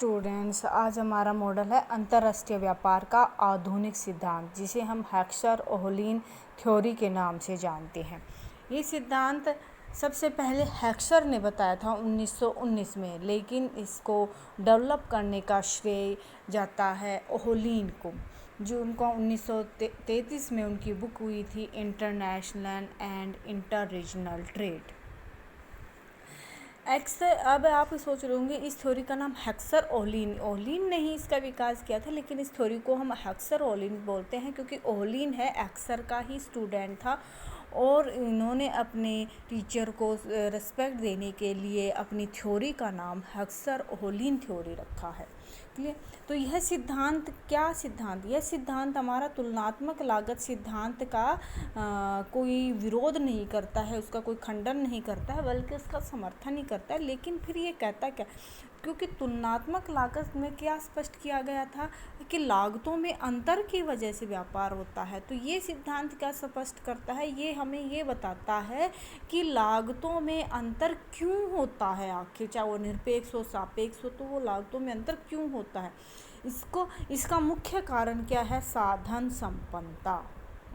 Students, आज हमारा model है अंतर्राष्ट्रीय व्यापार का आधुनिक सिद्धांत, जिसे हम हेक्सर-ओहलीन थ्योरी के नाम से जानते हैं। ये सिद्धांत सबसे पहले हेक्सर ने बताया था 1919 में, लेकिन इसको डेवलप करने का श्रेय जाता है ओहलीन को, जो उनका 1933 में उनकी बुक हुई थी international and inter regional trade. अब आप सोच रहे होंगे इस थ्योरी का नाम हेक्सर-ओहलीन ने ही इसका विकास किया था, लेकिन इस थ्योरी को हम हेक्सर-ओहलीन बोलते हैं क्योंकि ओहलीन है हेक्सर का ही स्टूडेंट था और इन्होंने अपने टीचर को रिस्पेक्ट देने के लिए अपनी थ्योरी का नाम हेक्सर-ओहलीन थ्योरी रखा है। क्लियर? तो यह सिद्धांत हमारा तुलनात्मक लागत सिद्धांत का कोई विरोध नहीं करता है, उसका कोई खंडन नहीं करता है, बल्कि उसका समर्थन ही करता है। लेकिन फिर ये कहता क्या, क्योंकि तुलनात्मक लागत में क्या स्पष्ट किया गया था कि लागतों में अंतर की वजह से व्यापार होता है। तो ये सिद्धांत क्या स्पष्ट करता है, ये हमें ये बताता है कि लागतों में अंतर क्यों होता है, आखिर चाहे वो निरपेक्ष हो सापेक्ष हो, तो वो लागतों में अंतर क्यों होता है। इसका मुख्य कारण क्या है, साधन संपन्नता।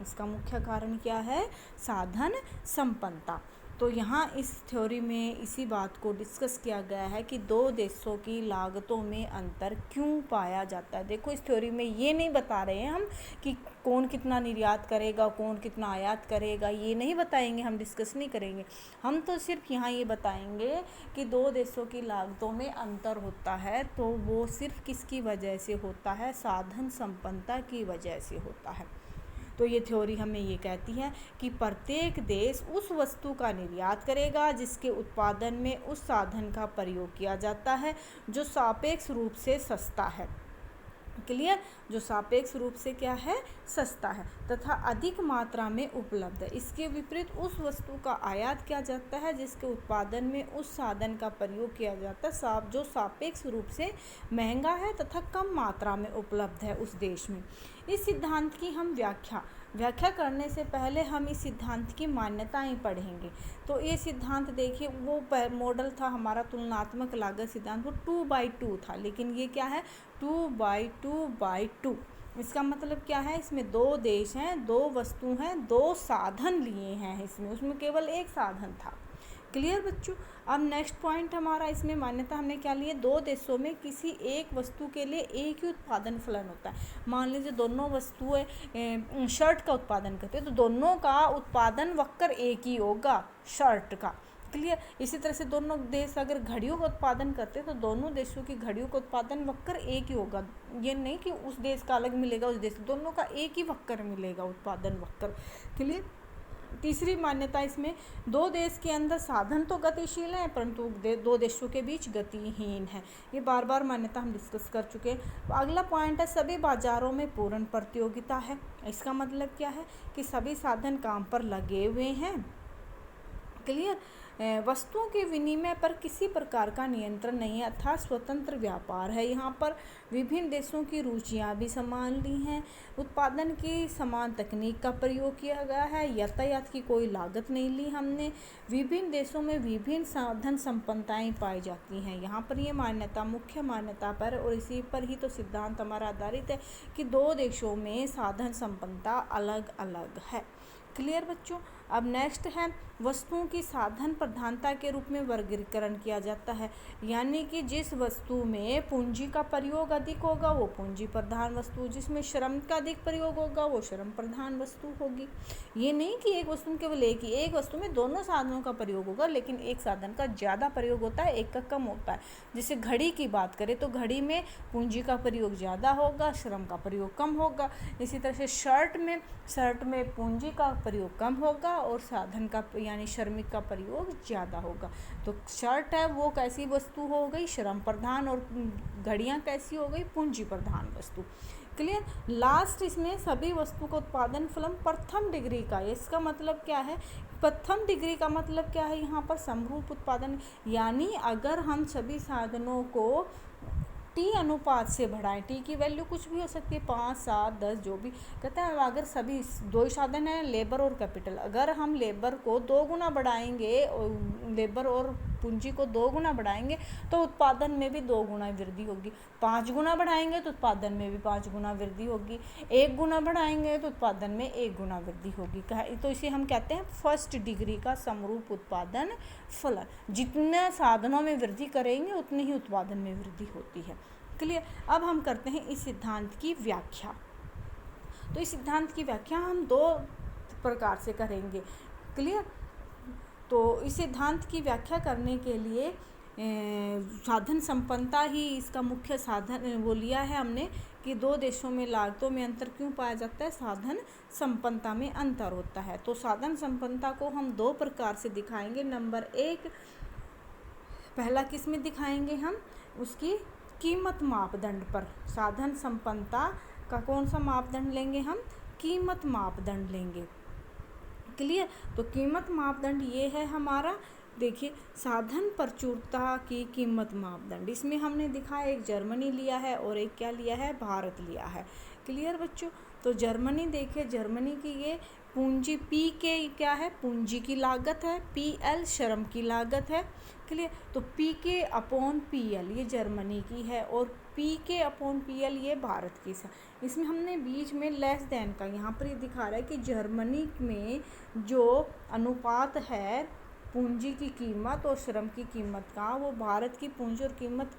इसका मुख्य कारण क्या है, साधन संपन्नता। तो यहाँ इस थ्योरी में इसी बात को डिस्कस किया गया है कि दो देशों की लागतों में अंतर क्यों पाया जाता है। देखो, इस थ्योरी में ये नहीं बता रहे हैं हम कि कौन कितना निर्यात करेगा, कौन कितना आयात करेगा, ये नहीं बताएंगे, हम डिस्कस नहीं करेंगे। हम तो सिर्फ यहाँ ये बताएंगे कि दो देशों की लागतों में अंतर होता है, तो वो सिर्फ किसकी वजह से होता है, साधन संपन्नता की वजह से होता है। तो ये थ्योरी हमें ये कहती है कि प्रत्येक देश उस वस्तु का निर्यात करेगा जिसके उत्पादन में उस साधन का प्रयोग किया जाता है जो सापेक्ष रूप से सस्ता है। क्लियर? जो सापेक्ष रूप से क्या है, सस्ता है तथा अधिक मात्रा में उपलब्ध है। इसके विपरीत उस वस्तु का आयात किया जाता है जिसके उत्पादन में उस साधन का प्रयोग किया जाता है जो सापेक्ष रूप से महंगा है तथा कम मात्रा में उपलब्ध है उस देश में। इस सिद्धांत की हम व्याख्या करने से पहले हम इस सिद्धांत की मान्यताएं पढ़ेंगे। तो ये सिद्धांत देखिए, वो मॉडल था हमारा तुलनात्मक लागत सिद्धांत, वो 2/2 था, लेकिन ये क्या है, 2/2/2। इसका मतलब क्या है, इसमें दो देश हैं, दो वस्तु हैं, दो साधन लिए हैं उसमें केवल एक साधन था। क्लियर बच्चों? अब नेक्स्ट पॉइंट हमारा इसमें मान्यता हमने क्या ली है, दो देशों में किसी एक वस्तु के लिए एक ही उत्पादन फलन होता है। मान लीजिए दोनों वस्तुएं शर्ट का उत्पादन करते हैं, तो दोनों का उत्पादन वक्र एक ही होगा शर्ट का। क्लियर? इसी तरह से दोनों देश अगर घड़ियों का उत्पादन करते हैं तो दोनों देशों की घड़ियों का उत्पादन वक्र एक ही होगा। ये नहीं कि उस देश का अलग मिलेगा, उस देश दोनों का एक ही वक्र मिलेगा, उत्पादन वक्र। क्लियर? तीसरी मान्यता इसमें, दो देश के अंदर साधन तो गतिशील हैं परंतु दो देशों के बीच गतिहीन है। ये बार बार मान्यता हम डिस्कस कर चुके हैं। अगला पॉइंट है, सभी बाजारों में पूर्ण प्रतियोगिता है। इसका मतलब क्या है कि सभी साधन काम पर लगे हुए हैं। क्लियर? वस्तुओं के विनिमय पर किसी प्रकार का नियंत्रण नहीं है, अर्थात स्वतंत्र व्यापार है। यहाँ पर विभिन्न देशों की रुचियाँ भी समान ली हैं, उत्पादन की समान तकनीक का प्रयोग किया गया है, यातायात की कोई लागत नहीं ली हमने। विभिन्न देशों में विभिन्न साधन संपन्नताएं पाई जाती हैं। यहाँ पर ये मान्यता मुख्य मान्यता पर और इसी पर ही तो सिद्धांत हमारा आधारित है कि दो देशों में साधन संपन्नता अलग अलग है। क्लियर बच्चों? अब नेक्स्ट है, वस्तुओं की साधन प्रधानता के रूप में वर्गीकरण किया जाता है, यानी कि जिस वस्तु में पूंजी का प्रयोग अधिक होगा वो पूंजी प्रधान वस्तु, जिसमें श्रम का अधिक प्रयोग होगा वो श्रम प्रधान वस्तु होगी। ये नहीं कि एक वस्तु में केवल एक वस्तु में दोनों साधनों का प्रयोग होगा, लेकिन एक साधन का ज़्यादा प्रयोग होता है, एक का कम होता है। जैसे घड़ी की बात करें तो घड़ी में पूंजी का प्रयोग ज़्यादा होगा, श्रम का प्रयोग कम होगा। इसी तरह से शर्ट में पूंजी का प्रयोग कम होगा और साधन का यानी श्रमिक का प्रयोग ज़्यादा होगा। तो शर्ट है वो कैसी वस्तु हो गई, श्रम प्रधान, और घड़ियाँ कैसी हो गई, पूंजी प्रधान वस्तु। क्लियर? लास्ट इसमें सभी वस्तु का उत्पादन फलन प्रथम डिग्री का है। इसका मतलब क्या है, प्रथम डिग्री का मतलब क्या है, यहाँ पर समरूप उत्पादन, यानी अगर हम सभी साधनों को टी अनुपात से बढ़ाएं, टी की वैल्यू कुछ भी हो सकती है, 5, 7, 10 जो भी कहते हैं। अगर सभी दो ही साधन हैं, लेबर और कैपिटल, अगर हम लेबर को 2 गुना बढ़ाएंगे, और लेबर और पूंजी को 2 गुना बढ़ाएंगे तो उत्पादन में भी 2 गुना वृद्धि होगी, 5 गुना बढ़ाएंगे तो उत्पादन में भी 5 गुना वृद्धि होगी, 1 गुना बढ़ाएंगे तो उत्पादन में 1 गुना वृद्धि होगी। तो इसे हम कहते हैं फर्स्ट डिग्री का समरूप उत्पादन फलन। जितने साधनों में वृद्धि करेंगे उतनी ही उत्पादन में वृद्धि होती है। क्लियर। अब हम करते हैं इस सिद्धांत की व्याख्या। तो इस सिद्धांत की व्याख्या हम 2 प्रकार से करेंगे। क्लियर। तो इस सिद्धांत की व्याख्या करने के लिए साधन संपन्नता ही इसका मुख्य साधन वो लिया है हमने कि 2 देशों में लागतों में अंतर क्यों पाया जाता है, साधन संपन्नता में अंतर होता है। तो साधन संपन्नता को हम 2 प्रकार से दिखाएंगे। नंबर 1 पहला किस में दिखाएंगे हम, उसकी कीमत मापदंड पर। साधन संपन्नता का कौन सा मापदंड लेंगे हम, कीमत मापदंड लेंगे। क्लियर। तो कीमत मापदंड ये है हमारा, देखिए साधन प्रचुरता की कीमत मापदंड। इसमें हमने दिखाया एक जर्मनी लिया है और एक क्या लिया है, भारत लिया है। क्लियर बच्चों। तो जर्मनी देखिए, जर्मनी की ये पूंजी पी के क्या है, पूंजी की लागत है, पी एल श्रम की लागत है। क्लियर। तो पी के अपॉन पी एल ये जर्मनी की है और पी के अपॉन पी एल ये भारत की है। इसमें हमने बीच में लेस देन का यहाँ पर ये दिखा रहा है कि जर्मनी में जो अनुपात है पूंजी की कीमत और श्रम की कीमत का, वो भारत की पूंजी और कीमत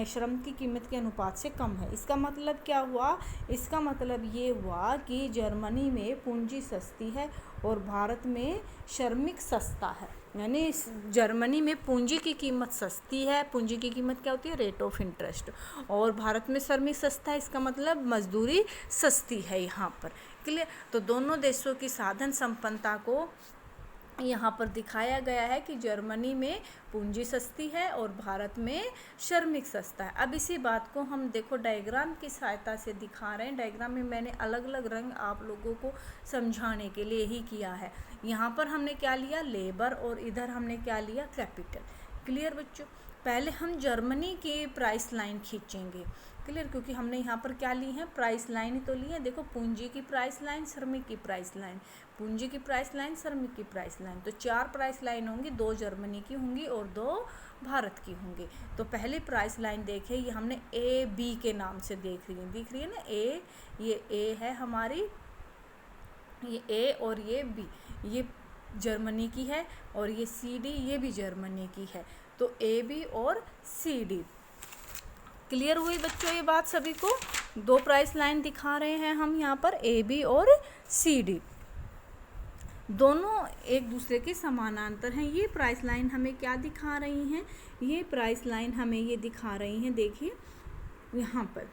श्रम की कीमत के अनुपात से कम है। इसका मतलब क्या हुआ, इसका मतलब ये हुआ कि जर्मनी में पूंजी सस्ती है और भारत में श्रमिक सस्ता है। यानी जर्मनी में पूंजी की कीमत सस्ती है, पूंजी की कीमत क्या होती है, रेट ऑफ इंटरेस्ट, और भारत में श्रमिक सस्ता है, इसका मतलब मजदूरी सस्ती है यहाँ पर। क्लियर। तो दोनों देशों की साधन संपन्नता को यहाँ पर दिखाया गया है कि जर्मनी में पूंजी सस्ती है और भारत में श्रमिक सस्ता है। अब इसी बात को हम देखो डायग्राम की सहायता से दिखा रहे हैं। डायग्राम में मैंने अलग अलग रंग आप लोगों को समझाने के लिए ही किया है। यहाँ पर हमने क्या लिया, लेबर, और इधर हमने क्या लिया, कैपिटल। क्लियर बच्चों। पहले हम जर्मनी की प्राइस लाइन खींचेंगे। क्लियर। क्योंकि हमने यहाँ पर क्या ली है, प्राइस लाइन ही तो ली है। देखो पूंजी की प्राइस लाइन, श्रमिक की प्राइस लाइन, पूंजी की प्राइस लाइन, श्रमिक की प्राइस लाइन। तो 4 प्राइस लाइन होंगी, 2 जर्मनी की होंगी और 2 भारत की होंगी। तो पहले प्राइस लाइन देखे, ये हमने ए बी के नाम से दिख रही है ना, ए, ये ए है हमारी, ये ए और ये बी, ये जर्मनी की है, और ये सी डी ये भी जर्मनी की है। तो ए बी और सी डी। क्लियर हुई बच्चों ये बात सभी को। 2 प्राइस लाइन दिखा रहे हैं हम यहाँ पर, ए बी और सी डी, दोनों एक दूसरे के समानांतर हैं। ये प्राइस लाइन हमें क्या दिखा रही हैं, ये प्राइस लाइन हमें ये दिखा रही हैं, देखिए यहाँ पर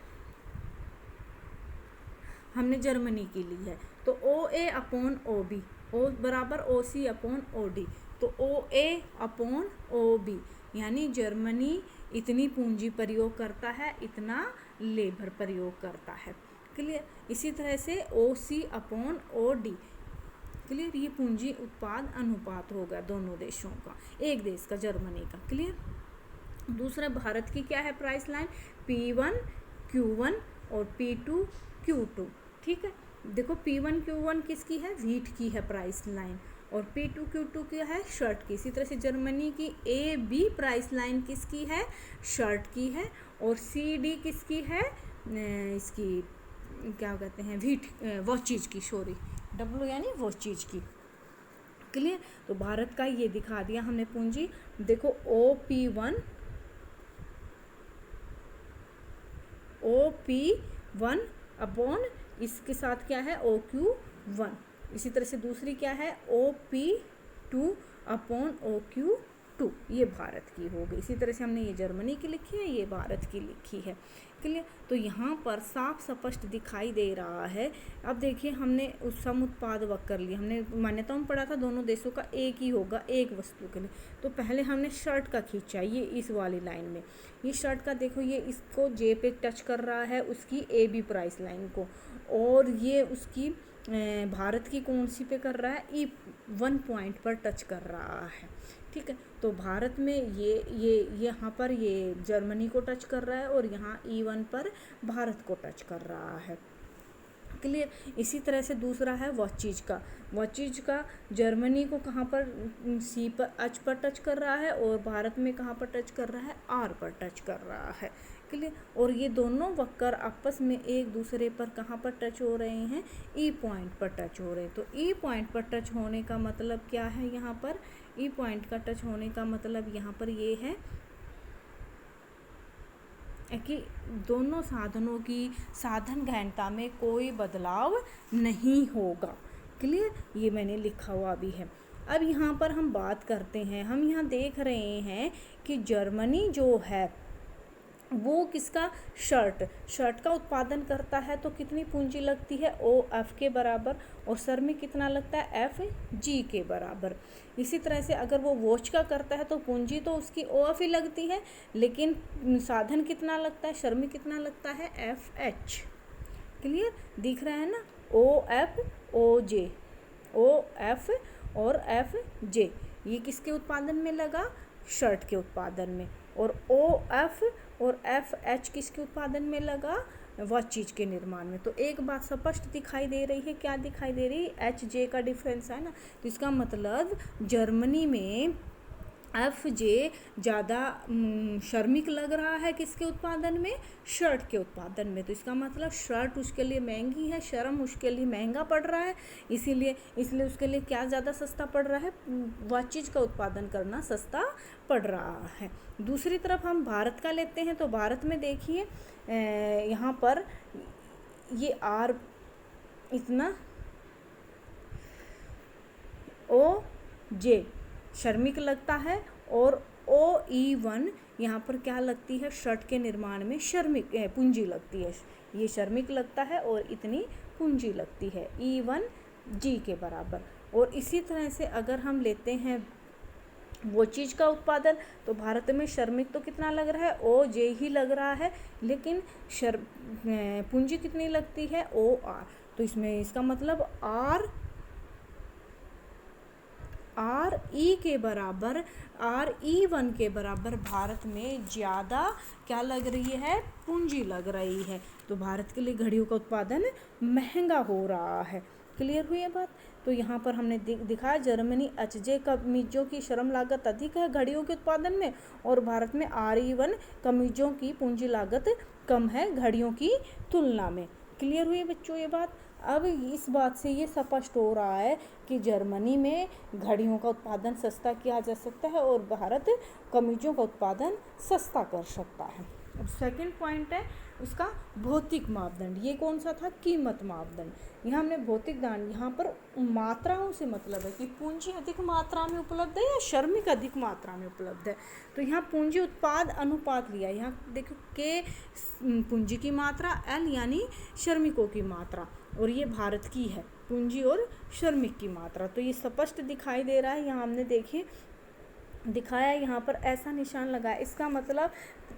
हमने जर्मनी की ली है। तो O A upon O B, ओ बराबर ओ सी अपॉन ओ डी। तो O A upon O B यानी जर्मनी इतनी पूंजी प्रयोग करता है, इतना लेबर प्रयोग करता है। क्लियर। इसी तरह से ओ सी अपॉन ओ डी। क्लियर। ये पूंजी उत्पाद अनुपात होगा दोनों देशों का, एक देश का जर्मनी का। क्लियर। दूसरा भारत की क्या है प्राइस लाइन, P1 Q1 और P2 Q2। ठीक है। देखो P1 Q1 किसकी है, व्हीट की है प्राइस लाइन, और P2 Q2 की है, शर्ट की। इसी तरह से जर्मनी की ए बी प्राइस लाइन किसकी है, शर्ट की है, और सी डी किसकी है, इसकी क्या कहते हैं, व्हीट, वो चीज़ की, सॉरी डब्लू यानी वो चीज़ की। क्लियर। तो भारत का ये दिखा दिया हमने पूंजी। देखो OP1 अपॉन इसके साथ क्या है, OQ1। इसी तरह से दूसरी क्या है, OP2 अपॉन OQ2, ये भारत की हो गई। इसी तरह से हमने ये जर्मनी की लिखी है, ये भारत की लिखी है। क्लियर। तो यहाँ पर साफ स्पष्ट दिखाई दे रहा है। अब देखिए हमने उस सम उत्पाद वक्र लिया, हमने मान्यताओं में पढ़ा था दोनों देशों का एक ही होगा एक वस्तु के लिए। तो पहले हमने शर्ट का खींचा, ये इस वाली लाइन में, ये शर्ट का देखो, ये इसको जे पे टच कर रहा है, उसकी ए बी प्राइस लाइन को, और ये उसकी भारत की कौन सी पे कर रहा है, E1 पॉइंट पर टच कर रहा है। ठीक है। तो भारत में ये यहाँ पर ये जर्मनी को टच कर रहा है और यहाँ E1 पर भारत को टच कर रहा है। क्लियर। इसी तरह से दूसरा है वॉचिज का। वॉचिज का जर्मनी को कहाँ पर, सी पर, एच पर टच कर रहा है, और भारत में कहाँ पर टच कर रहा है, आर पर टच कर रहा है। क्लियर। और ये दोनों वक्र आपस में एक दूसरे पर कहाँ पर टच हो रहे हैं, ई पॉइंट पर टच हो रहे हैं। तो ई पॉइंट पर टच होने का मतलब क्या है, यहाँ पर ई पॉइंट का टच होने का मतलब यहाँ पर ये है कि दोनों साधनों की साधन गहनता में कोई बदलाव नहीं होगा। क्लियर, ये मैंने लिखा हुआ भी है। अब यहाँ पर हम बात करते हैं, हम यहाँ देख रहे हैं कि जर्मनी जो है वो किसका, शर्ट का उत्पादन करता है, तो कितनी पूंजी लगती है, ओ एफ के बराबर, और सर में कितना लगता है, एफ जी के बराबर। इसी तरह से अगर वो वॉच का करता है तो पूंजी तो उसकी ओ एफ ही लगती है, लेकिन साधन कितना लगता है, शर में कितना लगता है, एफ एच। क्लियर, दिख रहा है ना, ओ एफ ओ जे, ओ एफ और एफ जे, ये किसके उत्पादन में लगा, शर्ट के उत्पादन में, और ओ एफ और एफ एच किसके उत्पादन में लगा, वॉचिज के निर्माण में। तो एक बात स्पष्ट दिखाई दे रही है, क्या दिखाई दे रही है, एच जे का डिफरेंस है ना, तो इसका मतलब जर्मनी में एफ जे ज़्यादा श्रमिक लग रहा है किसके उत्पादन में, शर्ट के उत्पादन में। तो इसका मतलब शर्ट उसके लिए महंगी है, श्रम उसके लिए महंगा पड़ रहा है, इसीलिए उसके लिए क्या ज़्यादा सस्ता पड़ रहा है, वॉचिज का उत्पादन करना सस्ता पड़ रहा है। दूसरी तरफ हम भारत का लेते हैं, तो भारत में देखिए यहाँ पर ये आर इतना, ओ जे श्रमिक लगता है, और ओ ई वन यहाँ पर क्या लगती है, शर्ट के निर्माण में श्रमिक पूंजी लगती है, ये श्रमिक लगता है और इतनी पूंजी लगती है, ई वन जी के बराबर। और इसी तरह से अगर हम लेते हैं वो चीज़ का उत्पादन, तो भारत में श्रमिक तो कितना लग रहा है, ओ जे ही लग रहा है, लेकिन पूंजी कितनी लगती है, ओ आर। तो इसमें इसका मतलब आर ई के बराबर, आर ई वन के बराबर भारत में ज़्यादा क्या लग रही है, पूंजी लग रही है। तो भारत के लिए घड़ियों का उत्पादन महंगा हो रहा है। क्लियर हुई है बात। तो यहाँ पर हमने दिखाया जर्मनी एच जे कमीजों की श्रम लागत अधिक है घड़ियों के उत्पादन में, और भारत में आर ई वन कमीजों की पूंजी लागत कम है घड़ियों की तुलना में। क्लियर हुई बच्चों ये बात। अब इस बात से ये स्पष्ट हो रहा है कि जर्मनी में घड़ियों का उत्पादन सस्ता किया जा सकता है और भारत कमीजों का उत्पादन सस्ता कर सकता है। अब सेकंड पॉइंट है उसका भौतिक मापदंड। ये कौन सा था, कीमत मापदंड। यहाँ हमने भौतिक दान, यहाँ पर मात्राओं से मतलब है कि पूंजी अधिक मात्रा में उपलब्ध है या श्रमिक अधिक मात्रा में उपलब्ध है। तो यहाँ पूंजी उत्पाद अनुपात लिया, यहाँ देखो के पूंजी की मात्रा, एल यानी श्रमिकों की मात्रा, और ये भारत की है पूंजी और श्रमिक की मात्रा। तो ये स्पष्ट दिखाई दे रहा है। यहाँ हमने देखिए दिखाया, यहाँ पर ऐसा निशान लगाया, इसका मतलब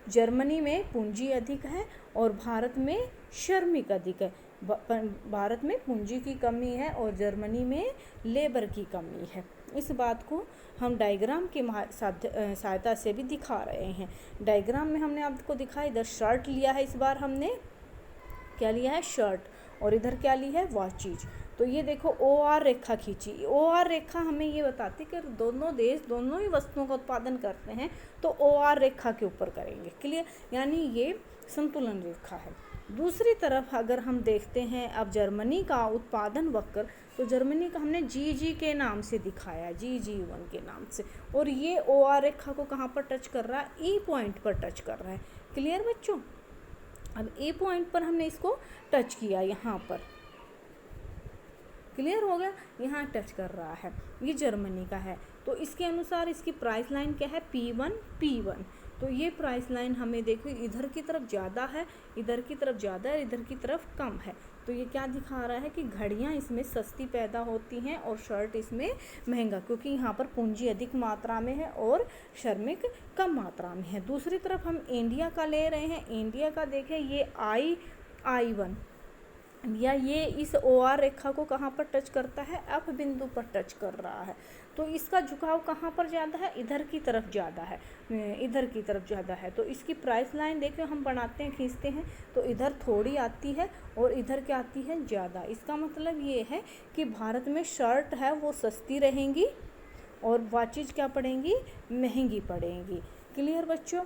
जर्मनी में पूंजी अधिक है और भारत में श्रमिक अधिक है। भारत में पूंजी की कमी है और जर्मनी में लेबर की कमी है। इस बात को हम डायग्राम की सहायता से भी दिखा रहे हैं। डायग्राम में हमने आपको दिखाया, इधर शर्ट लिया है, इस बार हमने क्या लिया है, शर्ट, और इधर क्या ली है, वॉचिज। तो ये देखो ओ आर रेखा खींची। ओ आर रेखा हमें ये बताती है कि दोनों देश दोनों ही वस्तुओं का उत्पादन करते हैं तो ओ आर रेखा के ऊपर करेंगे। क्लियर, यानी ये संतुलन रेखा है। दूसरी तरफ अगर हम देखते हैं अब जर्मनी का उत्पादन वक्र, तो जर्मनी का हमने जी के नाम से दिखाया, जी1 के नाम से, और ये ओ आर रेखा को कहाँ पर टच कर रहा है, ई पॉइंट पर टच कर रहा है। क्लियर बच्चों। अब ए पॉइंट पर हमने इसको टच किया, यहाँ पर क्लियर हो गया, यहाँ टच कर रहा है, ये जर्मनी का है। तो इसके अनुसार इसकी प्राइस लाइन क्या है, P1। तो ये प्राइस लाइन हमें देखो इधर की तरफ ज़्यादा है, इधर की तरफ ज़्यादा है, इधर की तरफ कम है। तो ये क्या दिखा रहा है कि घड़ियाँ इसमें सस्ती पैदा होती हैं और शर्ट इसमें महंगा, क्योंकि यहाँ पर पूंजी अधिक मात्रा में है और श्रमिक कम मात्रा में है। दूसरी तरफ हम इंडिया का ले रहे हैं। इंडिया का देखें, ये I1 या ये इस OR रेखा को कहाँ पर टच करता है, F बिंदु पर टच कर रहा है, तो इसका झुकाव कहाँ पर ज़्यादा है, इधर की तरफ ज़्यादा है, इधर की तरफ ज़्यादा है। तो इसकी प्राइस लाइन देखिए हम बनाते हैं, खींचते हैं, तो इधर थोड़ी आती है और इधर क्या आती है, ज़्यादा। इसका मतलब ये है कि भारत में शर्ट है वो सस्ती रहेंगी और वॉचेज क्या पड़ेंगी, महंगी पड़ेंगी। क्लियर बच्चों?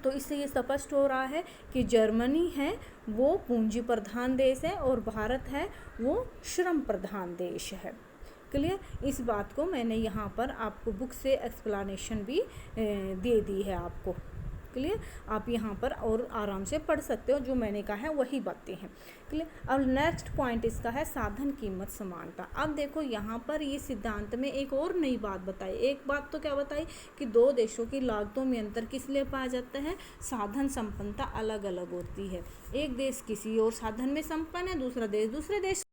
तो इससे ये स्पष्ट हो रहा है कि जर्मनी है वो पूंजी प्रधान देश है और भारत है वो श्रम प्रधान देश है। क्लियर? इस बात को मैंने यहाँ पर आपको बुक से एक्सप्लेनेशन भी दे दी है आपको। क्लियर? आप यहाँ पर और आराम से पढ़ सकते हो, जो मैंने कहा है वही बातें हैं। क्लियर? अब नेक्स्ट पॉइंट इसका है साधन कीमत समानता। अब देखो यहाँ पर ये सिद्धांत में एक और नई बात बताई। एक बात तो क्या बताई कि दो देशों की लागतों में अंतर किस लिए पाया जाता है, साधन संपन्नता अलग अलग होती है। एक देश किसी और साधन में संपन्न है, दूसरा देश दूसरे देश